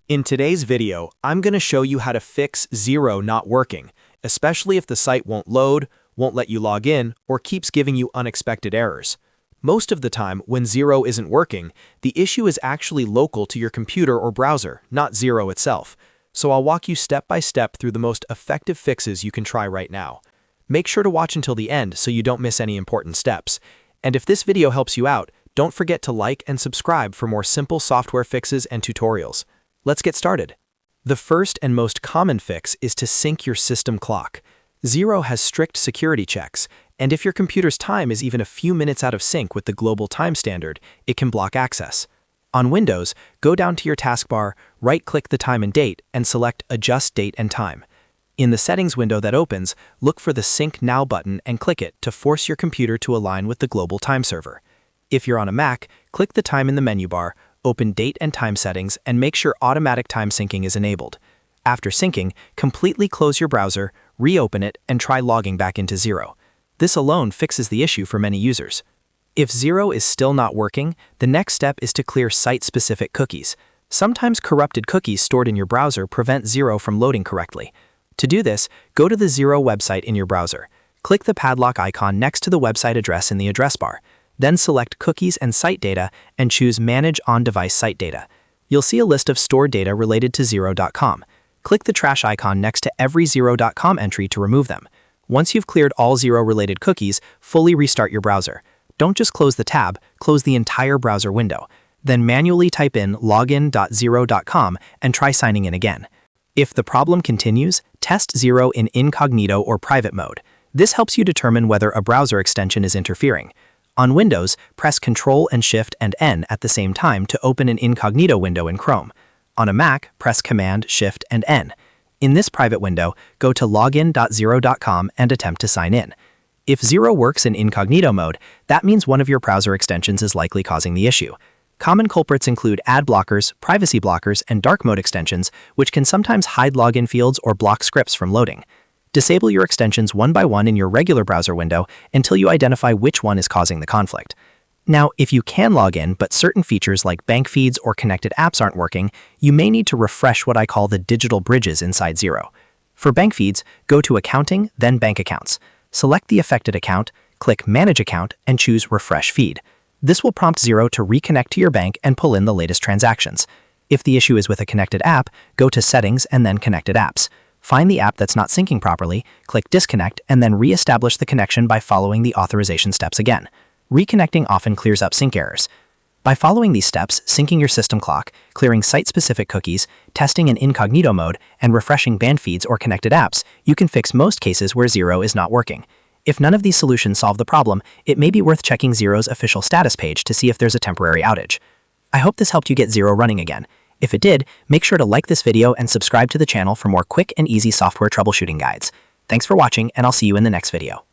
In today's video, I'm going to show you how to fix Xero not working, especially if the site won't load, won't let you log in, or keeps giving you unexpected errors. Most of the time, when Xero isn't working, the issue is actually local to your computer or browser, not Xero itself. So I'll walk you step by step through the most effective fixes you can try right now. Make sure to watch until the end so you don't miss any important steps. And if this video helps you out, don't forget to like and subscribe for more simple software fixes and tutorials. Let's get started. The first and most common fix is to sync your system clock. Xero has strict security checks, and if your computer's time is even a few minutes out of sync with the global time standard, it can block access. On Windows, go down to your taskbar, right-click the time and date, and select Adjust Date and Time. In the settings window that opens, look for the Sync Now button and click it to force your computer to align with the global time server. If you're on a Mac, click the time in the menu bar, open Date and Time settings, and make sure automatic time syncing is enabled. After syncing, completely close your browser, reopen it, and try logging back into Xero. This alone fixes the issue for many users. If Xero is still not working, the next step is to clear site-specific cookies. Sometimes corrupted cookies stored in your browser prevent Xero from loading correctly. To do this, go to the Xero website in your browser. Click the padlock icon next to the website address in the address bar. Then select Cookies and Site Data and choose Manage On-Device Site Data. You'll see a list of stored data related to Xero.com. Click the trash icon next to every Xero.com entry to remove them. Once you've cleared all Xero-related cookies, fully restart your browser. Don't just close the tab, close the entire browser window. Then manually type in login.xero.com and try signing in again. If the problem continues, test Xero in Incognito or private mode. This helps you determine whether a browser extension is interfering. On Windows, press Ctrl and Shift and N at the same time to open an Incognito window in Chrome. On a Mac, press Command, Shift, and N. In this private window, go to login.xero.com and attempt to sign in. If Xero works in Incognito mode, that means one of your browser extensions is likely causing the issue. Common culprits include ad blockers, privacy blockers, and dark mode extensions, which can sometimes hide login fields or block scripts from loading. Disable your extensions one by one in your regular browser window until you identify which one is causing the conflict. Now, if you can log in but certain features like bank feeds or connected apps aren't working, you may need to refresh what I call the digital bridges inside Xero. For bank feeds, go to Accounting, then Bank Accounts. Select the affected account, click Manage Account, and choose Refresh Feed. This will prompt Xero to reconnect to your bank and pull in the latest transactions. If the issue is with a connected app, go to Settings and then Connected Apps. Find the app that's not syncing properly, click Disconnect, and then re-establish the connection by following the authorization steps again. Reconnecting often clears up sync errors. By following these steps, syncing your system clock, clearing site-specific cookies, testing in Incognito mode, and refreshing banned feeds or connected apps, you can fix most cases where Xero is not working. If none of these solutions solve the problem, it may be worth checking Xero's official status page to see if there's a temporary outage. I hope this helped you get Xero running again. If it did, make sure to like this video and subscribe to the channel for more quick and easy software troubleshooting guides. Thanks for watching, and I'll see you in the next video.